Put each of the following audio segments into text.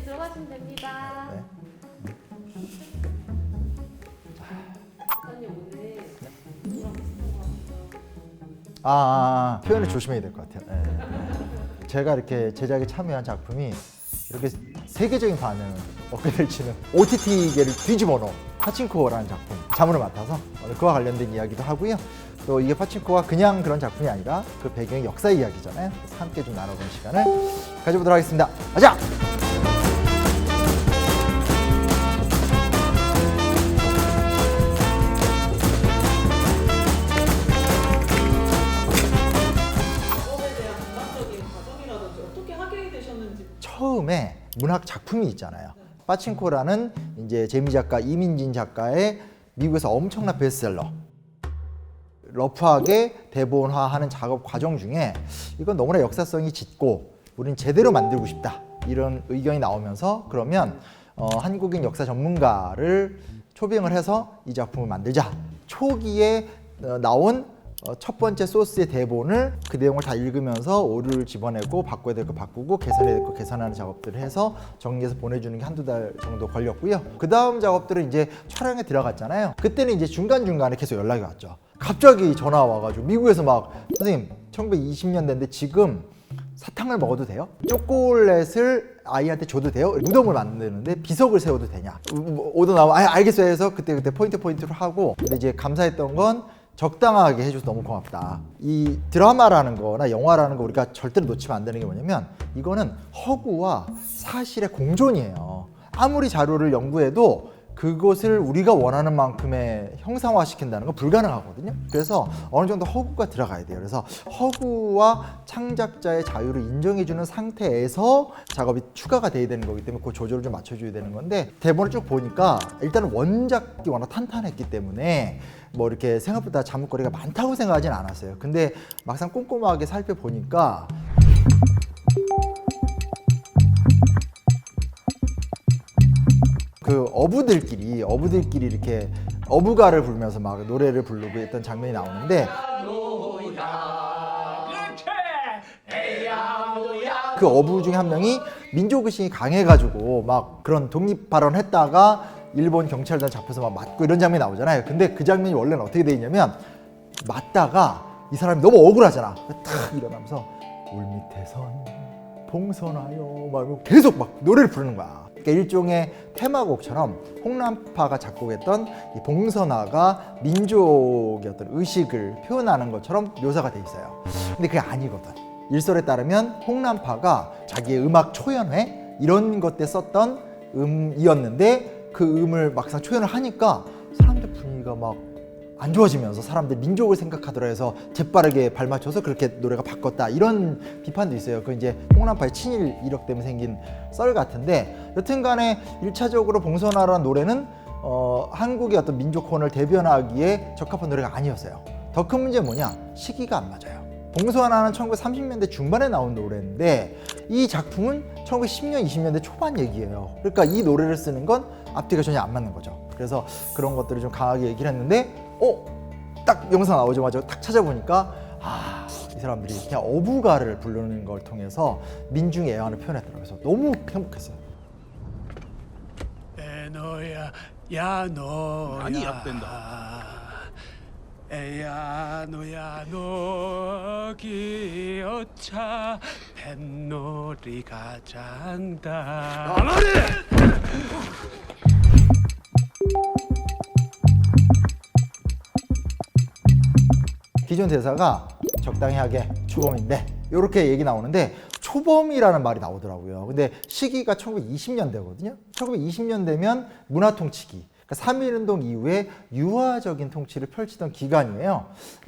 들어가시면 됩니다. 네. 작가님 오늘 표현을 조심해야 될 것 같아요. 네. 제가 이렇게 제작에 참여한 작품이 이렇게 세계적인 반응을 얻게 될지는 OTT계를 뒤집어 놓은 파친코라는 작품 자문을 맡아서 오늘 그와 관련된 이야기도 하고요. 또 이게 파친코가 그냥 그런 작품이 아니라 그 배경이 역사 이야기잖아요. 그래서 함께 좀 나눠보는 시간을 가져보도록 하겠습니다. 가자! 작업에 대한 전반적인 과정이라든지 어떻게 하게 되셨는지. 처음에 문학 작품이 있잖아요. 파친코라는 이제 재미 작가 이민진 작가의 미국에서 엄청난 베스트셀러. 러프하게 대본화하는 작업 과정 중에 이건 너무나 역사성이 짙고 우린 제대로 만들고 싶다 이런 의견이 나오면서 그러면 한국인 역사 전문가를 초빙을 해서 이 작품을 만들자. 초기에 나온 첫 번째 소스의 대본을 그 내용을 다 읽으면서 오류를 집어내고 바꿔야 될 거 바꾸고 개선해야 될 거 개선하는 작업들을 해서 정리해서 보내주는 게 한두 달 정도 걸렸고요. 그 다음 작업들은 이제 촬영에 들어갔잖아요. 그때는 이제 중간중간에 계속 연락이 왔죠. 갑자기 전화가 와가지고 미국에서 막 선생님 1920년대인데 지금 사탕을 먹어도 돼요? 초콜릿을 아이한테 줘도 돼요? 무덤을 만드는데 비석을 세워도 되냐? 오더 나오면 알겠어요 해서 그때 포인트로 하고 근데 이제 감사했던 건 적당하게 해줘서 너무 고맙다. 이 드라마라는 거나 영화라는 거 우리가 절대로 놓치면 안 되는 게 뭐냐면 이거는 허구와 사실의 공존이에요. 아무리 자료를 연구해도 그것을 우리가 원하는 만큼의 형상화 시킨다는 건 불가능하거든요. 그래서 어느 정도 허구가 들어가야 돼요. 그래서 허구와 창작자의 자유를 인정해주는 상태에서 작업이 추가가 돼야 되는 거기 때문에 그 조절을 좀 맞춰줘야 되는 건데 대본을 쭉 보니까 일단은 원작이 워낙 탄탄했기 때문에 뭐 이렇게 생각보다 자뭇거리가 많다고 생각하진 않았어요. 근데 막상 꼼꼼하게 살펴보니까 그 어부들끼리 이렇게 어부가를 부르면서 막 노래를 부르고 했던 장면이 나오는데 그 어부 중에 한 명이 민족의식이 강해가지고 막 그런 독립 발언했다가 일본 경찰단 잡혀서 막 맞고 이런 장면이 나오잖아요. 근데 그 장면이 원래는 어떻게 돼 있냐면 맞다가 이 사람이 너무 억울하잖아. 탁 일어나면서 울 밑에선 봉선하여 막 계속 막 노래를 부르는 거야. 그러니까 일종의 테마곡처럼 홍남파가 작곡했던 이 봉선화가 민족의 어떤 의식을 표현하는 것처럼 묘사가 돼 있어요. 근데 그게 아니거든. 일설에 따르면 홍남파가 자기의 음악 초연회 이런 것 때 썼던 음이었는데 그 음을 막상 초연을 하니까 사람들 분위기가 막 안 좋아지면서 사람들 민족을 생각하더라 해서 재빠르게 발맞춰서 그렇게 노래가 바꿨다 이런 비판도 있어요. 그 이제 홍남파의 친일 이력 때문에 생긴 썰 같은데 여튼간에 1차적으로 봉선화라는 노래는 한국의 어떤 민족혼을 대변하기에 적합한 노래가 아니었어요. 더 큰 문제는 뭐냐? 시기가 안 맞아요. 봉선화는 1930년대 중반에 나온 노래인데 이 작품은 1910년, 20년대 초반 얘기예요. 그러니까 이 노래를 쓰는 건 앞뒤가 전혀 안 맞는 거죠. 그래서 그런 것들을 좀 강하게 얘기를 했는데 딱 영상 나오자마자 딱 찾아보니까 이 사람들이 그냥 어부가를 부르는 걸 통해서 민중의 애환을 표현했더라고요. 그래서 너무 행복했어요. 너야 야 너야 많이 약된다. 에야 너야 너 기어차 뱃놀이가 잔다. 기존 대사가 적당히 하게 추범인데 이렇게 얘기 나오는데 초범이라는 말이 나오더라고요. 근데 시기가 1920년대거든요. 1920년대면 문화통치기. 그러니까 3.1운동 이후에 유화적인 통치를 펼치던 기간이에요.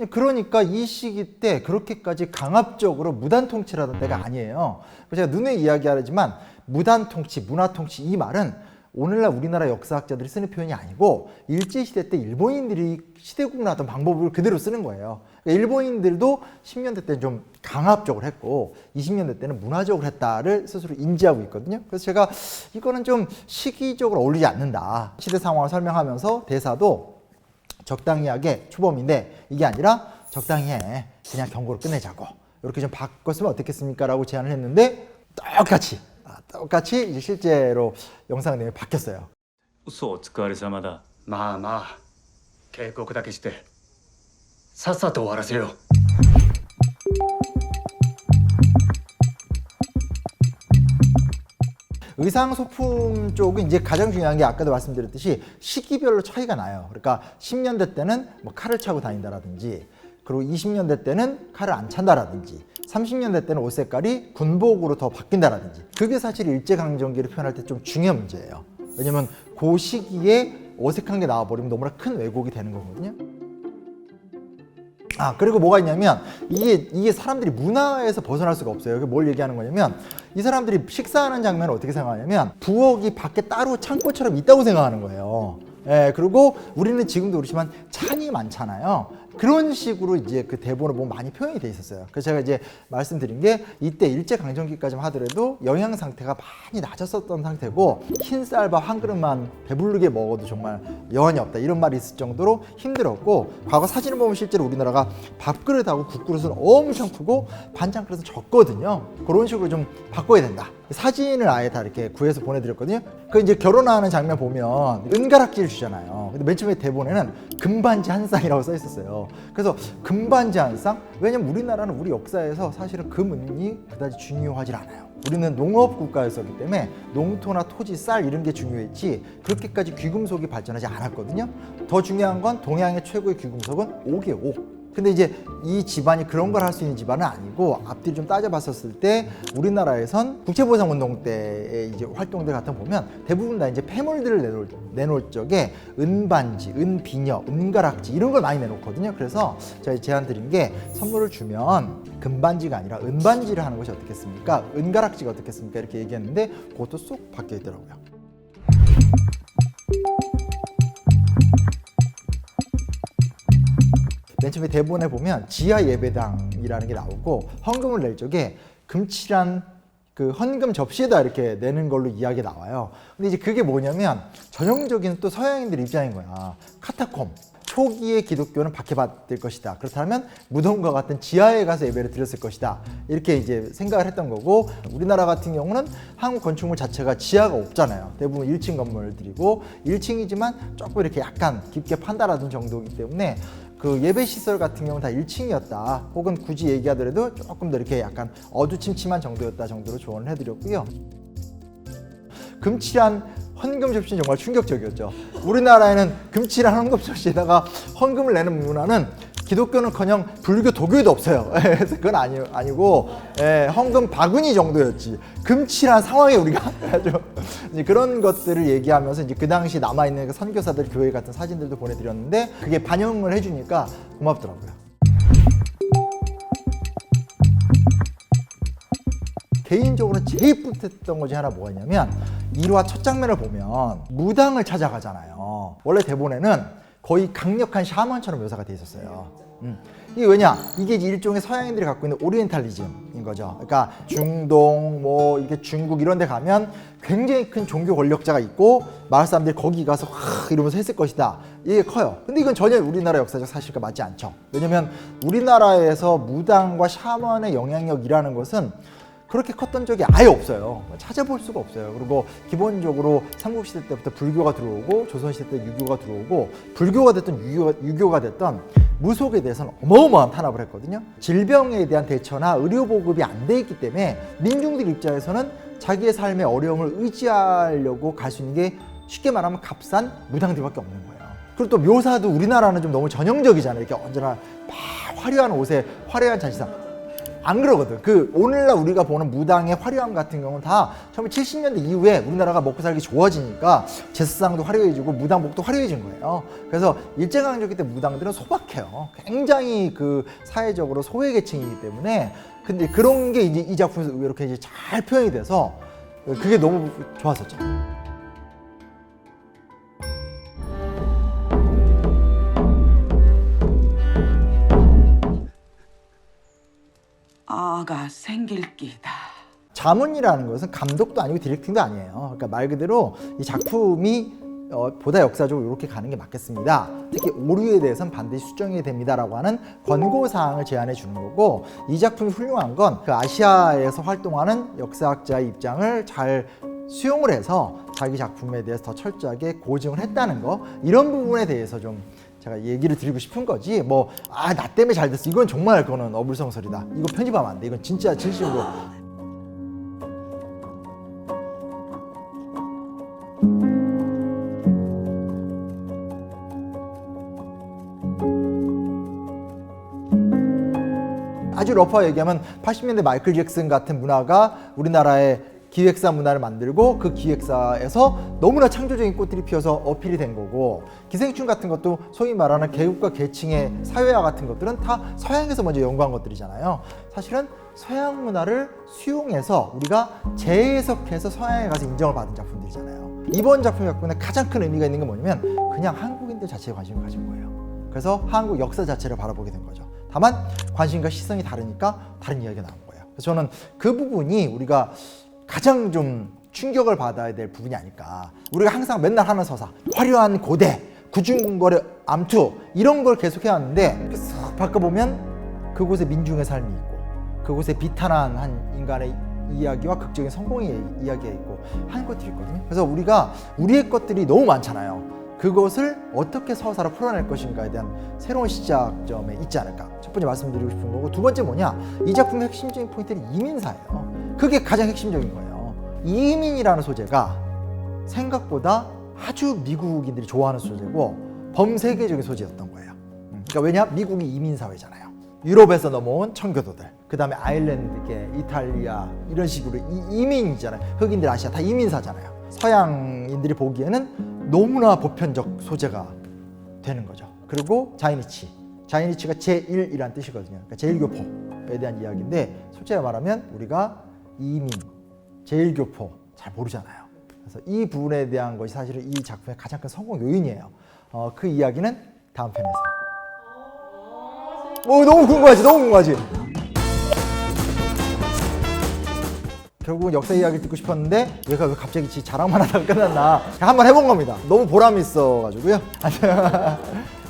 그러니까 이 시기 때 그렇게까지 강압적으로 무단 통치를 하던 때가 아니에요. 제가 눈에 이야기하지만 무단 통치, 문화 통치 이 말은 오늘날 우리나라 역사학자들이 쓰는 표현이 아니고 일제시대 때 일본인들이 시대구분하던 방법을 그대로 쓰는 거예요. 그러니까 일본인들도 10년대 때는 좀 강압적으로 했고 20년대 때는 문화적으로 했다를 스스로 인지하고 있거든요. 그래서 제가 이거는 좀 시기적으로 어울리지 않는다. 시대 상황을 설명하면서 대사도 적당히 하게 초범인데 이게 아니라 적당히 해. 그냥 경고를 끝내자고. 이렇게 좀 바꿨으면 어떻겠습니까? 라고 제안을 했는데 똑같이 똑같이 이제 실제로 영상 내용이 바뀌었어요. 嘘お疲れ様だ。まあまあ警告だけしてさっさと終わらせよう。 의상 소품 쪽은 이제 가장 중요한 게 아까도 말씀드렸듯이 시기별로 차이가 나요. 그러니까 10년대 때는 뭐 칼을 차고 다닌다라든지, 그리고 20년대 때는 칼을 안 찬다라든지, 30년대 때는 옷 색깔이 군복으로 더 바뀐다라든지, 그게 사실 일제강점기를 표현할 때 좀 중요한 문제예요. 왜냐면 그 시기에 어색한 게 나와버리면 너무나 큰 왜곡이 되는 거거든요. 그리고 뭐가 있냐면 이게 사람들이 문화에서 벗어날 수가 없어요. 이게 뭘 얘기하는 거냐면 이 사람들이 식사하는 장면을 어떻게 생각하냐면 부엌이 밖에 따로 창고처럼 있다고 생각하는 거예요. 예, 그리고 우리는 지금도 그렇지만 창이 많잖아요. 그런 식으로 이제 그 대본을 보면 많이 표현이 돼 있었어요. 그래서 제가 이제 말씀드린 게 이때 일제강점기까지만 하더라도 영양 상태가 많이 낮았었던 상태고 흰 쌀밥 한 그릇만 배부르게 먹어도 정말 여한이 없다 이런 말이 있을 정도로 힘들었고, 과거 사진을 보면 실제로 우리나라가 밥그릇하고 국그릇은 엄청 크고 반찬 그릇은 적거든요. 그런 식으로 좀 바꿔야 된다. 사진을 아예 다 이렇게 구해서 보내드렸거든요. 그 이제 결혼하는 장면 보면 은가락지를 주잖아요. 근데 맨 처음에 대본에는 금반지 한 쌍이라고 써 있었어요. 그래서 금반지 한 쌍? 왜냐면 우리나라는 우리 역사에서 사실은 금은이 그다지 중요하지 않아요. 우리는 농업 국가였었기 때문에 농토나 토지, 쌀 이런 게 중요했지 그렇게까지 귀금속이 발전하지 않았거든요. 더 중요한 건 동양의 최고의 귀금속은 옥이에요, 옥. 근데 이제 이 집안이 그런 걸 할 수 있는 집안은 아니고 앞뒤를 좀 따져봤었을 때 우리나라에선 국제보상운동 때의 이제 활동들 같은 거 보면 대부분 다 이제 폐물들을 내놓을 적에 은반지, 은비녀, 은가락지 이런 걸 많이 내놓거든요. 그래서 제가 제안 드린 게 선물을 주면 금반지가 아니라 은반지를 하는 것이 어떻겠습니까? 은가락지가 어떻겠습니까? 이렇게 얘기했는데 그것도 쏙 바뀌어 있더라고요. 맨 처음에 대본에 보면 지하 예배당이라는 게 나오고 헌금을 낼 적에 금칠한 그 헌금 접시에다 이렇게 내는 걸로 이야기가 나와요. 근데 이제 그게 뭐냐면 전형적인 또 서양인들 입장인 거야. 카타콤. 초기의 기독교는 박해받을 것이다. 그렇다면 무덤과 같은 지하에 가서 예배를 드렸을 것이다. 이렇게 이제 생각을 했던 거고, 우리나라 같은 경우는 한국 건축물 자체가 지하가 없잖아요. 대부분 1층 건물들이고 1층이지만 조금 이렇게 약간 깊게 판다라는 정도이기 때문에 그 예배 시설 같은 경우는 다 1층이었다. 혹은 굳이 얘기하더라도 조금 더 이렇게 약간 어두침침한 정도였다 정도로 조언을 해드렸고요. 금칠한 헌금 접시는 정말 충격적이었죠. 우리나라에는 금칠한 헌금 접시에다가 헌금을 내는 문화는 기독교는커녕 불교, 도교에도 없어요. 그래서 그건 아니고 헌금 바구니 정도였지. 금칠한 상황에 우리가 아주 그런 것들을 얘기하면서 이제 그 당시 남아 있는 그 선교사들 교회 같은 사진들도 보내드렸는데 그게 반영을 해주니까 고맙더라고요. 개인적으로 제일 뿌듯했던 것이 하나 뭐가 있냐면 1화 첫 장면을 보면 무당을 찾아가잖아요. 원래 대본에는 거의 강력한 샤먼처럼 묘사가 돼 있었어요. 이게 왜냐? 이게 일종의 서양인들이 갖고 있는 오리엔탈리즘인 거죠. 그러니까 중동, 뭐 이렇게 중국 이런 데 가면 굉장히 큰 종교 권력자가 있고 마을 사람들이 거기 가서 이러면서 했을 것이다. 이게 커요. 근데 이건 전혀 우리나라 역사적 사실과 맞지 않죠. 왜냐면 우리나라에서 무당과 샤먼의 영향력이라는 것은 그렇게 컸던 적이 아예 없어요. 찾아볼 수가 없어요. 그리고 기본적으로 삼국시대 때부터 불교가 들어오고 조선시대 때 유교가 들어오고 불교가 됐든 유교가 됐든 무속에 대해서는 어마어마한 탄압을 했거든요. 질병에 대한 대처나 의료 보급이 안 돼 있기 때문에 민중들 입장에서는 자기의 삶의 어려움을 의지하려고 갈 수 있는 게 쉽게 말하면 값싼 무당들밖에 없는 거예요. 그리고 또 묘사도 우리나라는 좀 너무 전형적이잖아요. 이렇게 언제나 막 화려한 옷에 화려한 잔치상. 안 그러거든. 그 오늘날 우리가 보는 무당의 화려함 같은 경우는 다 1970년대 이후에 우리나라가 먹고 살기 좋아지니까 제사상도 화려해지고 무당복도 화려해진 거예요. 그래서 일제강점기 때 무당들은 소박해요. 굉장히 그 사회적으로 소외계층이기 때문에 근데 그런 게 이제 이 작품에서 이렇게 이제 잘 표현이 돼서 그게 너무 좋았었죠. 아가 생길 끼다. 자문이라는 것은 감독도 아니고 디렉팅도 아니에요. 그러니까 말 그대로 이 작품이 보다 역사적으로 이렇게 가는 게 맞겠습니다. 특히 오류에 대해서는 반드시 수정해야 됩니다라고 하는 권고사항을 제안해 주는 거고, 이 작품이 훌륭한 건 그 아시아에서 활동하는 역사학자의 입장을 잘 수용을 해서 자기 작품에 대해서 더 철저하게 고증을 했다는 거, 이런 부분에 대해서 좀 제가 얘기를 드리고 싶은 거지. 나 때문에 잘 됐어, 이건 정말 그거는 어불성설이다, 이거 편집하면 안 돼, 이건 진짜 진심으로. 아주 러프하게 얘기하면 80년대 마이클 잭슨 같은 문화가 우리나라의 기획사 문화를 만들고, 그 기획사에서 너무나 창조적인 꽃들이 피어서 어필이 된 거고, 기생충 같은 것도 소위 말하는 계급과 계층의 사회화 같은 것들은 다 서양에서 먼저 연구한 것들이잖아요. 사실은 서양 문화를 수용해서 우리가 재해석해서 서양에 가서 인정을 받은 작품들이잖아요. 이번 작품이 갖고 있는 가장 큰 의미가 있는 게 뭐냐면 그냥 한국인들 자체에 관심을 가진 거예요. 그래서 한국 역사 자체를 바라보게 된 거죠. 다만 관심과 시선이 다르니까 다른 이야기가 나온 거예요. 그래서 저는 그 부분이 우리가 가장 좀 충격을 받아야 될 부분이 아닐까. 우리가 항상 맨날 하는 서사, 화려한 고대, 구중궁궐의 암투, 이런 걸 계속 해왔는데 싹 바꿔보면 그곳에 민중의 삶이 있고, 그곳에 비탄한 한 인간의 이야기와 극적인 성공의 이야기가 있고 하는 것들이 있거든요. 그래서 우리가 우리의 것들이 너무 많잖아요. 그것을 어떻게 서사로 풀어낼 것인가에 대한 새로운 시작점에 있지 않을까. 첫 번째 말씀드리고 싶은 거고, 두 번째 뭐냐, 이 작품의 핵심적인 포인트는 이민사예요. 그게 가장 핵심적인 거예요. 이민이라는 소재가 생각보다 아주 미국인들이 좋아하는 소재고 범세계적인 소재였던 거예요. 그러니까 왜냐, 미국이 이민사회잖아요. 유럽에서 넘어온 청교도들, 그 다음에 아일랜드계, 이탈리아, 이런 식으로 이민이잖아요. 흑인들, 아시아 다 이민사잖아요. 서양인들이 보기에는 너무나 보편적 소재가 되는 거죠. 그리고 자이니치가 제1이라는 뜻이거든요. 그러니까 제1교포에 대한 이야기인데, 솔직히 말하면 우리가 이민, 제1교포 잘 모르잖아요. 그래서 이 부분에 대한 것이 사실은 이 작품의 가장 큰 성공 요인이에요. 그 이야기는 다음 편에서. 너무 궁금하지? 결국은 역사 이야기를 듣고 싶었는데 얘가 왜 갑자기 지 자랑만 하다가 끝났나. 한번 해본 겁니다. 너무 보람이 있어가지고요.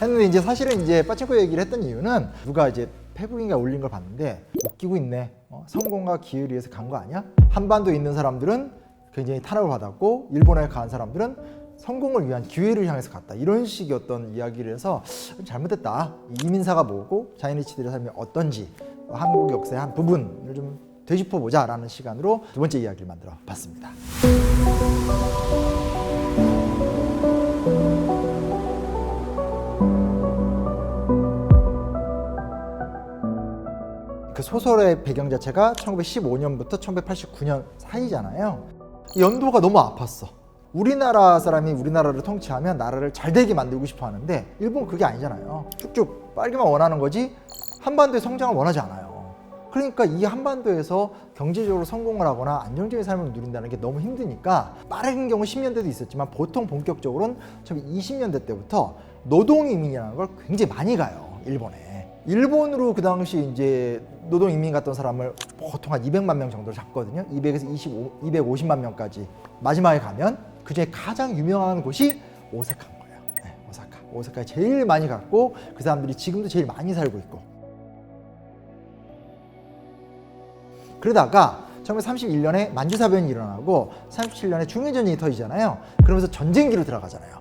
했는데 이제 사실은 이제 빠친코 얘기를 했던 이유는, 누가 이제 페북인가 올린 걸 봤는데 웃기고 있네. 성공과 기회를 위해서 간 거 아니야? 한반도에 있는 사람들은 굉장히 탄압을 받았고, 일본에 간 사람들은 성공을 위한 기회를 향해서 갔다, 이런 식의 어떤 이야기를 해서 잘못됐다. 이민사가 뭐고 자이니치들의 삶이 어떤지, 한국 역사의 한 부분을 좀 되짚어보자 라는 시간으로 두 번째 이야기를 만들어 봤습니다. 그 소설의 배경 자체가 1915년부터 1989년 사이잖아요. 연도가 너무 아팠어. 우리나라 사람이 우리나라를 통치하면 나라를 잘 되게 만들고 싶어 하는데, 일본은 그게 아니잖아요. 쭉쭉 빨기만 원하는 거지 한반도의 성장을 원하지 않아요. 그러니까 이 한반도에서 경제적으로 성공을 하거나 안정적인 삶을 누린다는 게 너무 힘드니까, 빠른 경우 10년대도 있었지만 보통 본격적으로는 20년대 때부터 노동이민이라는 걸 굉장히 많이 가요, 일본에. 일본으로 그 당시 이제 노동이민 갔던 사람을 보통 한 200만 명 정도를 잡거든요. 200에서 250만 명까지. 마지막에 가면 그 중에 가장 유명한 곳이 오사카인 거예요. 네, 오사카에 제일 많이 갔고, 그 사람들이 지금도 제일 많이 살고 있고. 그러다가 1931년에 만주사변이 일어나고 37년에 중일전쟁이 터지잖아요. 그러면서 전쟁기로 들어가잖아요.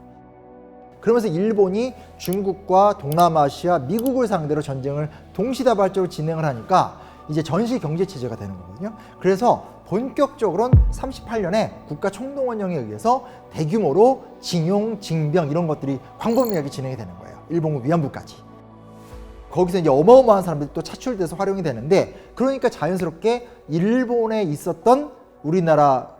그러면서 일본이 중국과 동남아시아, 미국을 상대로 전쟁을 동시다발적으로 진행을 하니까 이제 전시 경제체제가 되는 거거든요. 그래서 본격적으로는 38년에 국가총동원령에 의해서 대규모로 징용, 징병 이런 것들이 광범위하게 진행이 되는 거예요. 일본군 위안부까지. 거기서 이제 어마어마한 사람들이 또 차출돼서 활용이 되는데, 그러니까 자연스럽게 일본에 있었던 우리나라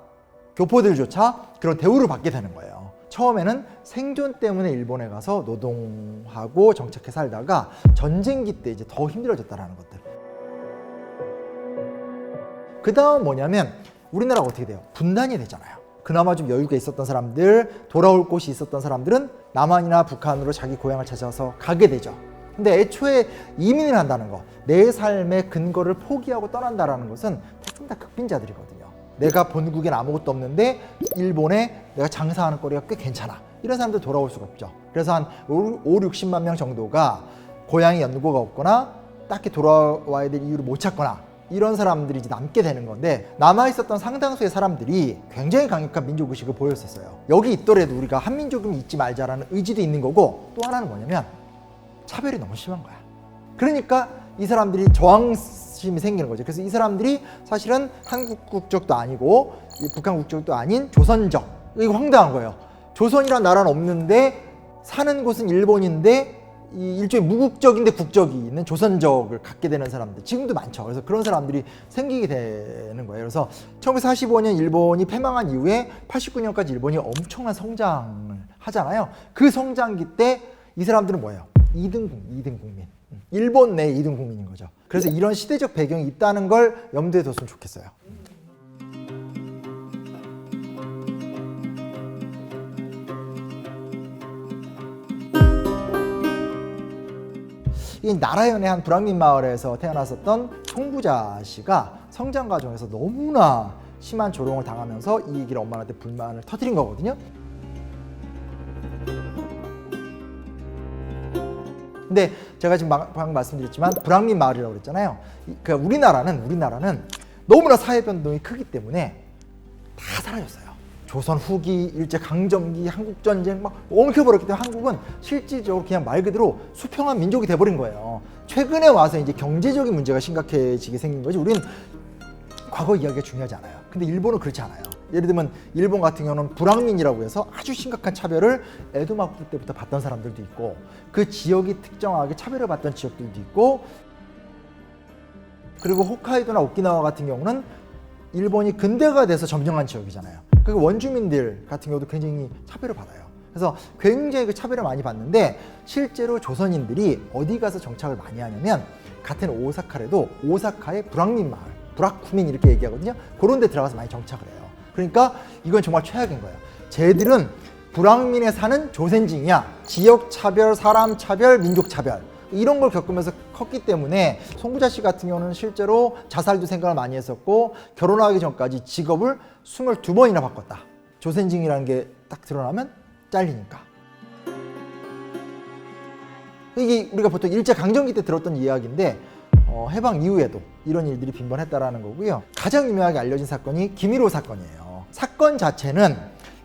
교포들조차 그런 대우를 받게 되는 거예요. 처음에는 생존 때문에 일본에 가서 노동하고 정착해 살다가 전쟁기 때 이제 더 힘들어졌다라는 것들. 그 다음 뭐냐면 우리나라가 어떻게 돼요? 분단이 되잖아요. 그나마 좀 여유가 있었던 사람들, 돌아올 곳이 있었던 사람들은 남한이나 북한으로 자기 고향을 찾아서 가게 되죠. 근데 애초에 이민을 한다는 거, 내 삶의 근거를 포기하고 떠난다는 것은 대부분 다 극빈자들이거든요. 내가 본국엔 아무것도 없는데 일본에 내가 장사하는 거리가 꽤 괜찮아. 이런 사람들 돌아올 수가 없죠. 그래서 한 5, 60만 명 정도가 고향에 연고가 없거나 딱히 돌아와야 될 이유를 못 찾거나 이런 사람들이 이제 남게 되는 건데, 남아있었던 상당수의 사람들이 굉장히 강력한 민족의식을 보였었어요. 여기 있더라도 우리가 한민족임을 잊지 말자라는 의지도 있는 거고, 또 하나는 뭐냐면 차별이 너무 심한 거야. 그러니까 이 사람들이 저항심이 생기는 거죠. 그래서 이 사람들이 사실은 한국 국적도 아니고 북한 국적도 아닌 조선적, 이거 황당한 거예요. 조선이란 나라는 없는데 사는 곳은 일본인데 이 일종의 무국적인데 국적이 있는 조선적을 갖게 되는 사람들 지금도 많죠. 그래서 그런 사람들이 생기게 되는 거예요. 그래서 1945년 일본이 패망한 이후에 89년까지 일본이 엄청난 성장을 하잖아요. 그 성장기 때 이 사람들은 뭐예요? 2등 국민. 일본 내 2등 국민인 거죠. 그래서 이런 시대적 배경이 있다는 걸 염두에 뒀으면 좋겠어요. 이 나라연의 한 불황민 마을에서 태어났었던 송부자 씨가 성장 과정에서 너무나 심한 조롱을 당하면서 이 얘기를 엄마한테 불만을 터뜨린 거거든요. 근데 제가 지금 방금 말씀드렸지만 불황민 마을이라고 그랬잖아요. 그러니까 우리나라는 너무나 사회 변동이 크기 때문에 다 사라졌어요. 조선 후기, 일제강점기, 한국전쟁 막 엉켜버렸기 때문에 한국은 실질적으로 그냥 말 그대로 수평한 민족이 돼버린 거예요. 최근에 와서 이제 경제적인 문제가 심각해지게 생긴 거지, 우리는 과거 이야기가 중요하지 않아요. 근데 일본은 그렇지 않아요. 예를 들면 일본 같은 경우는 불황민이라고 해서 아주 심각한 차별을 에도마쿠 때부터 받던 사람들도 있고, 그 지역이 특정하게 차별을 받던 지역들도 있고, 그리고 홋카이도나 오키나와 같은 경우는 일본이 근대가 돼서 점령한 지역이잖아요. 그 원주민들 같은 경우도 굉장히 차별을 받아요. 그래서 굉장히 그 차별을 많이 받는데, 실제로 조선인들이 어디 가서 정착을 많이 하냐면 같은 오사카래도 오사카의 불황민 마을, 브라쿠민 이렇게 얘기하거든요. 그런 데 들어가서 많이 정착을 해요. 그러니까 이건 정말 최악인 거예요. 쟤들은 불황민에 사는 조센징이야. 지역 차별, 사람 차별, 민족 차별 이런 걸 겪으면서 컸기 때문에 송부자 씨 같은 경우는 실제로 자살도 생각을 많이 했었고, 결혼하기 전까지 직업을 22번이나 바꿨다. 조센징이라는 게 딱 드러나면 잘리니까. 이게 우리가 보통 일제강점기 때 들었던 이야기인데 해방 이후에도 이런 일들이 빈번했다라는 거고요. 가장 유명하게 알려진 사건이 김일호 사건이에요. 사건 자체는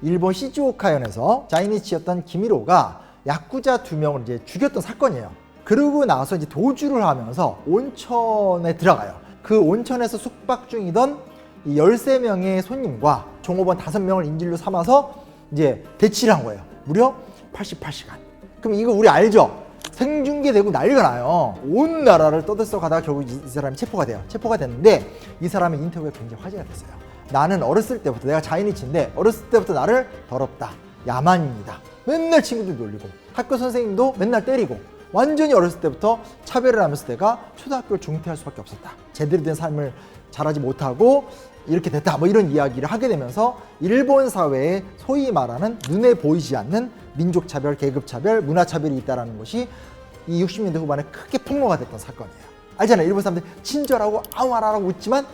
일본 시즈오카현에서 자이니치였던 김일호가 야쿠자 2명을 이제 죽였던 사건이에요. 그러고 나서 이제 도주를 하면서 온천에 들어가요. 그 온천에서 숙박 중이던 이 13명의 손님과 종업원 5명을 인질로 삼아서 이제 대치를 한 거예요. 무려 88시간. 그럼 이거 우리 알죠? 생중계되고 난리가 나요. 온 나라를 떠들썩 하다가 결국 이 사람이 체포가 돼요. 체포가 됐는데 이 사람의 인터뷰가 굉장히 화제가 됐어요. 나는 어렸을 때부터, 내가 자이니치인데 어렸을 때부터 나를 더럽다, 야만입니다, 맨날 친구들 놀리고 학교 선생님도 맨날 때리고, 완전히 어렸을 때부터 차별을 하면서 내가 초등학교를 중퇴할 수밖에 없었다. 제대로 된 삶을 잘하지 못하고 이렇게 됐다. 뭐 이런 이야기를 하게 되면서 일본 사회에 소위 말하는 눈에 보이지 않는 민족차별, 계급차별, 문화차별이 있다는 것이 이 60년대 후반에 크게 폭로가 됐던 사건이에요. 알잖아요. 일본 사람들 친절하고 아무 말 안 하고 웃지만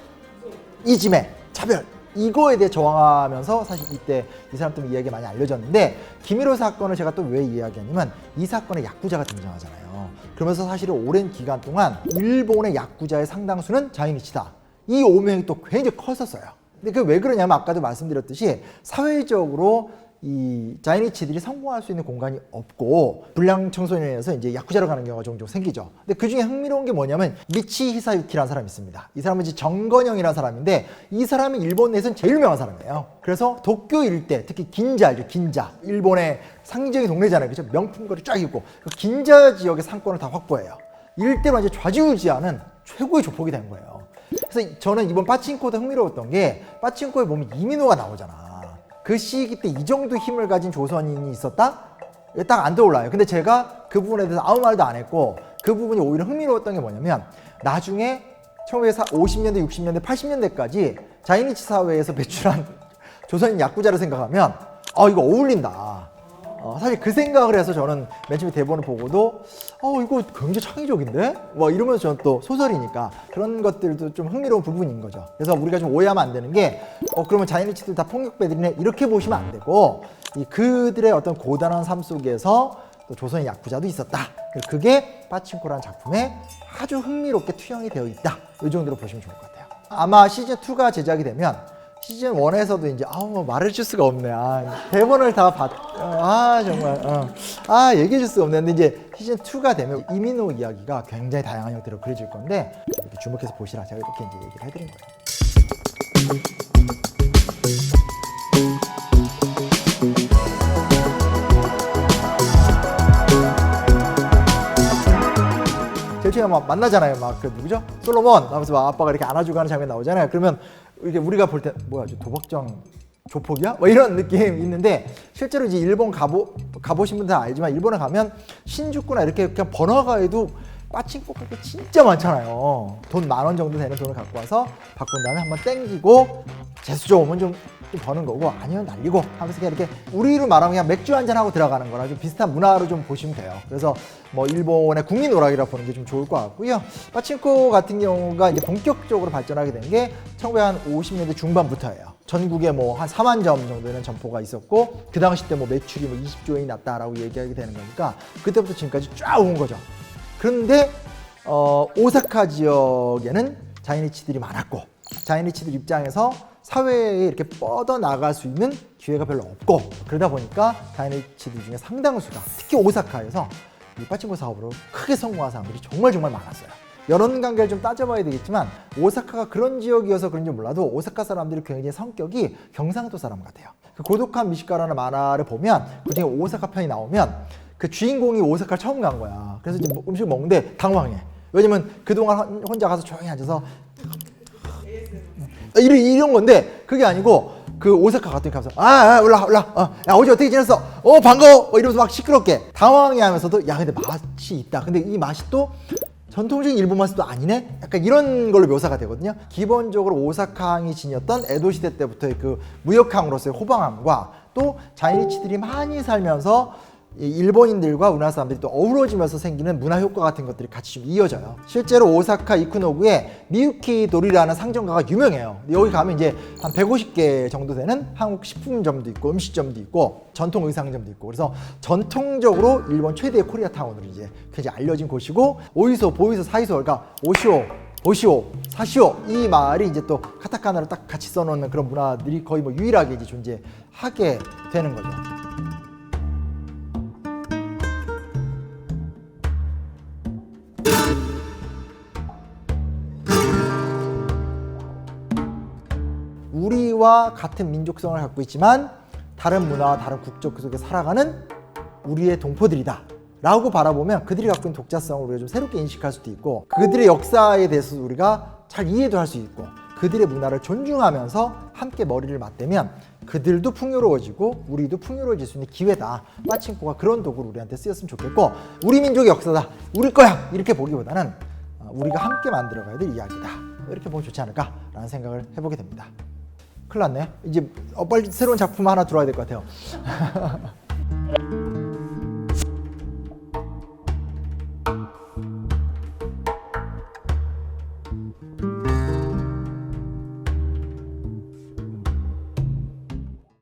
이지메, 차별, 이거에 대해 저항하면서 사실 이때 이 사람 때문에 이야기가 많이 알려졌는데, 김일호 사건을 제가 또 왜 이야기하냐면 이 사건에 야쿠자가 등장하잖아요. 그러면서 사실은 오랜 기간 동안 일본의 야쿠자의 상당수는 자이니치다, 이 오명이 또 굉장히 컸었어요. 근데 그게 왜 그러냐면 아까도 말씀드렸듯이 사회적으로 이 자이니치들이 성공할 수 있는 공간이 없고 불량 청소년에서 이제 야쿠자로 가는 경우가 종종 생기죠. 근데 그 중에 흥미로운 게 뭐냐면 미치 히사유키라는 사람이 있습니다. 이 사람은 이제 정건영이라는 사람인데 이 사람이 일본 내에서는 제일 유명한 사람이에요. 그래서 도쿄 일대, 특히 긴자 알죠? 긴자. 일본의 상징의 동네잖아요. 그죠? 명품거리 쫙 있고 그 긴자 지역의 상권을 다 확보해요. 일대로 이제 좌지우지하는 최고의 조폭이 된 거예요. 그래서 저는 이번 빠친코도 흥미로웠던 게, 빠친코에 보면 이민호가 나오잖아. 그 시기 때 이 정도 힘을 가진 조선인이 있었다? 딱 안 떠올라요. 근데 제가 그 부분에 대해서 아무 말도 안 했고, 그 부분이 오히려 흥미로웠던 게 뭐냐면 나중에 1950년대, 60년대, 80년대까지 자이니치 사회에서 배출한 조선인 야쿠자를 생각하면 이거 어울린다. 사실 그 생각을 해서 저는 맨 처음에 대본을 보고도 이거 굉장히 창의적인데? 뭐 이러면서 저는 또 소설이니까 그런 것들도 좀 흥미로운 부분인 거죠. 그래서 우리가 좀 오해하면 안 되는 게 그러면 자이니치들 다 폭력배들이네 이렇게 보시면 안 되고, 이 그들의 어떤 고단한 삶 속에서 또 조선의 야쿠자도 있었다. 그게 빠친코라는 작품에 아주 흥미롭게 투영이 되어 있다. 이 정도로 보시면 좋을 것 같아요. 아마 시즌 2가 제작이 되면 시즌 1에서도 이제 뭐 말해줄 수가 없네. 대본을 다 정말 얘기해줄 수가 없네. 근데 이제 시즌 2가 되면 이민호 이야기가 굉장히 다양한 형태로 그려질 건데 이렇게 주목해서 보시라. 제가 이렇게 이제 얘기를 해드린 거예요. 제일 처음에 막 만나잖아요. 막 그 누구죠? 솔로몬 하면서 막 아빠가 이렇게 안아주고 하는 장면 나오잖아요. 그러면 이게 우리가 볼 때 뭐야, 저 도박장 조폭이야? 뭐 이런 느낌 있는데 실제로 이제 일본 가보신 분들 알지만 일본에 가면 신주쿠나 이렇게 그냥 번화가에도 빠칭코가 진짜 많잖아요. 돈 10,000원 정도 되는 돈을 갖고 와서 바꾼 다음에 한번 땡기고 재수 좋으면 좀 버는 거고 아니면 날리고 하면서 그냥 이렇게 우리로 말하면 그냥 맥주 한잔 하고 들어가는 거랑 좀 비슷한 문화로 좀 보시면 돼요. 그래서 뭐 일본의 국민 오락이라 보는 게 좀 좋을 것 같고요. 빠칭코 같은 경우가 이제 본격적으로 발전하게 된 게 1950년대 중반부터예요. 전국에 뭐 한 4만 점 정도 되는 점포가 있었고 그 당시 때 뭐 매출이 뭐 20조 엔이 났다라고 얘기하게 되는 거니까 그때부터 지금까지 쫙 온 거죠. 그런데 오사카 지역에는 자이니치들이 많았고 자이니치들 입장에서 사회에 이렇게 뻗어나갈 수 있는 기회가 별로 없고 그러다 보니까 자이니치들 중에 상당수가 특히 오사카에서 이 빠칭코 사업으로 크게 성공한 사람들이 정말 많았어요. 연원 관계를 좀 따져봐야 되겠지만 오사카가 그런 지역이어서 그런지 몰라도 오사카 사람들이 굉장히 성격이 경상도 사람 같아요. 그 고독한 미식가라는 만화를 보면 그중에 오사카 편이 나오면 그 주인공이 오사카를 처음 간 거야. 그래서 이제 음식을 먹는데 당황해. 왜냐면 그동안 혼자 가서 조용히 앉아서 이런 건데 그게 아니고 그 오사카 갔더니 가서 올라 야 어제 어떻게 지냈어? 반가워 이러면서 막 시끄럽게 당황해 하면서도 야 근데 맛이 있다. 근데 이 맛이 또 전통적인 일본 맛이 또 아니네? 약간 이런 걸로 묘사가 되거든요. 기본적으로 오사카항이 지녔던 에도 시대 때부터의 그 무역항으로서의 호방함과 또 자이니치들이 많이 살면서 일본인들과 우리나라 사람들이 또 어우러지면서 생기는 문화 효과 같은 것들이 같이 좀 이어져요. 실제로 오사카 이쿠노구에 미유키도리라는 상점가가 유명해요. 여기 가면 이제 한 150개 정도 되는 한국 식품점도 있고 음식점도 있고 전통 의상점도 있고 그래서 전통적으로 일본 최대의 코리아타운으로 이제 굉장히 알려진 곳이고 오이소, 보이소, 사이소 그러니까 오시오, 보시오, 사시오 이 말이 이제 또 카타카나를 딱 같이 써놓는 그런 문화들이 거의 뭐 유일하게 이제 존재하게 되는 거죠. 우리와 같은 민족성을 갖고 있지만 다른 문화와 다른 국적 속에 살아가는 우리의 동포들이다 라고 바라보면 그들이 갖고 있는 독자성을 우리가 좀 새롭게 인식할 수도 있고 그들의 역사에 대해서 우리가 잘 이해도 할 수 있고 그들의 문화를 존중하면서 함께 머리를 맞대면 그들도 풍요로워지고 우리도 풍요로워질 수 있는 기회다. 빠칭코가 그런 도구로 우리한테 쓰였으면 좋겠고 우리 민족의 역사다. 우리 거야. 이렇게 보기보다는 우리가 함께 만들어가야 될 이야기다. 이렇게 보면 좋지 않을까라는 생각을 해보게 됩니다. 큰일 났네. 이제 빨리 새로운 작품 하나 들어와야 될 것 같아요.